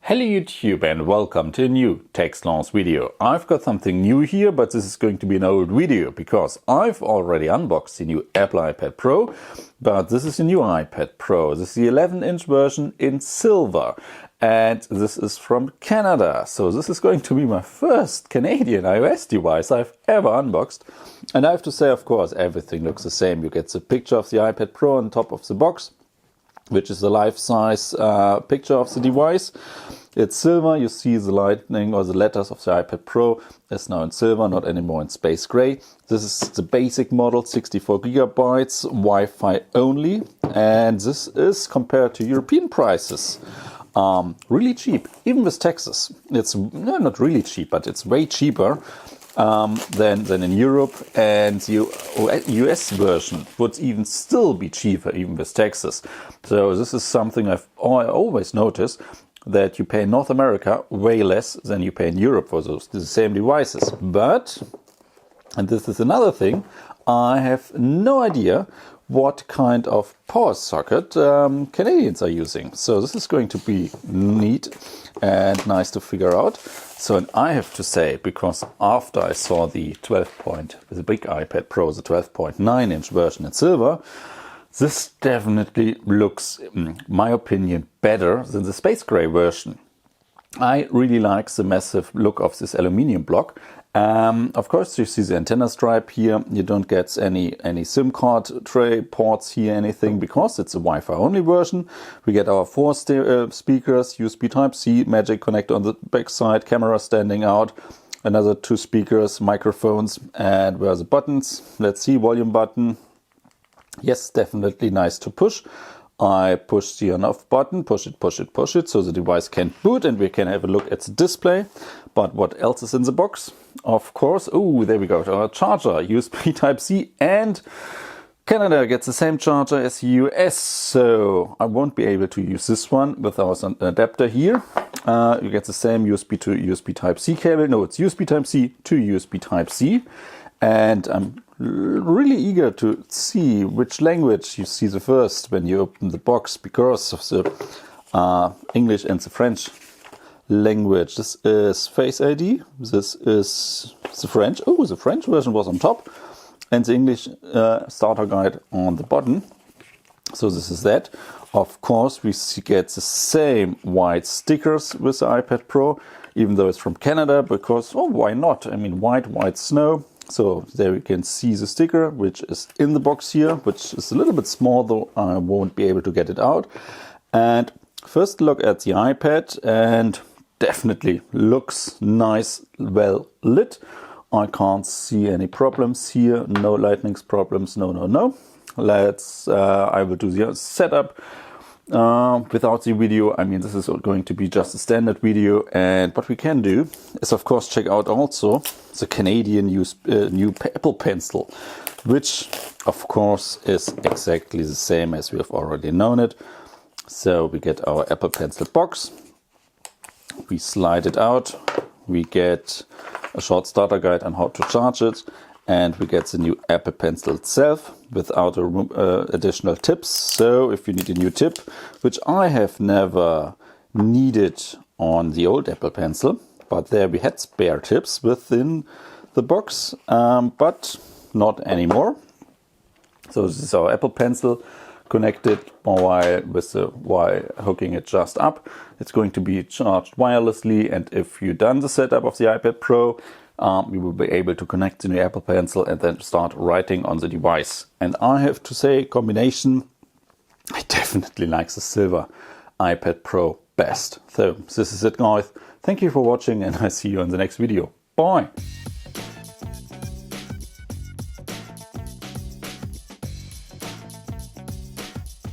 Hello YouTube and welcome to a new Techsloth video. I've got something new here, but this is going to be an old video because I've already unboxed the new Apple iPad Pro, but this is a new iPad Pro. This is the 11-inch version in silver and this is from Canada. So this is going to be my first Canadian iOS device I've ever unboxed. And I have to say, of course, everything looks the same. You get the picture of the iPad Pro on top of the box, which is the life-size picture of the device. It's silver. You see the lightning or the letters of the iPad Pro is now in silver, not anymore in space gray. This is the basic model, 64 gigabytes, Wi-Fi only, and this is compared to European prices really cheap, even with taxes. It's not really cheap, but it's way cheaper than in Europe, and the US version would even still be cheaper even with taxes. So this is something I always notice, that you pay in North America way less than you pay in Europe for the same devices. But, and this is another thing, I have no idea what kind of power socket Canadians are using. So this is going to be neat and nice to figure out. So, and I have to say, because after I saw the the big iPad Pro, the 12.9-inch version in silver, this definitely looks, in my opinion, better than the space gray version. I really like the massive look of this aluminium block. Of course, you see the antenna stripe here. You don't get any SIM card tray ports here, anything, because it's a Wi-Fi only version. We get our 4 speakers, USB Type-C, Magic connector on the back side, camera standing out, another 2 speakers, microphones, and where are the buttons? Let's see, volume button. Yes, definitely nice to push. I push the on-off button, push it, so the device can boot and we can have a look at the display. But what else is in the box? Of course, oh, there we go, our charger, USB Type-C, and Canada gets the same charger as the US, so I won't be able to use this one without an adapter here. You get the same USB to USB Type-C cable. No, it's USB Type-C to USB Type-C, and I'm really eager to see which language you see the first when you open the box, because of the English and the French language. This is Face ID, this is the French. Oh, the French version was on top, and the English starter guide on the bottom. So this is that. Of course, we get the same white stickers with the iPad Pro, even though it's from Canada, because, oh, why not? I mean, white snow. So there you can see the sticker, which is in the box here, which is a little bit small, though I won't be able to get it out. And first look at the iPad, and definitely looks nice, well lit. I can't see any problems here, no lightning problems, no. Let's, I will do the setup without the video. I mean, this is going to be just a standard video, and what we can do is, of course, check out also the Canadian new Apple Pencil, which, of course, is exactly the same as we have already known it. So we get our Apple Pencil box, we slide it out, we get a short starter guide on how to charge it, and we get the new Apple Pencil itself without additional tips. So if you need a new tip, which I have never needed on the old Apple Pencil, but there we had spare tips within the box, but not anymore. So this is our Apple Pencil connected while hooking it just up. It's going to be charged wirelessly, and if you've done the setup of the iPad Pro, you will be able to connect the new Apple Pencil and then start writing on the device. And I have to say, combination, I definitely like the silver iPad Pro best. So this is it, guys. Thank you for watching, and I see you in the next video. Bye!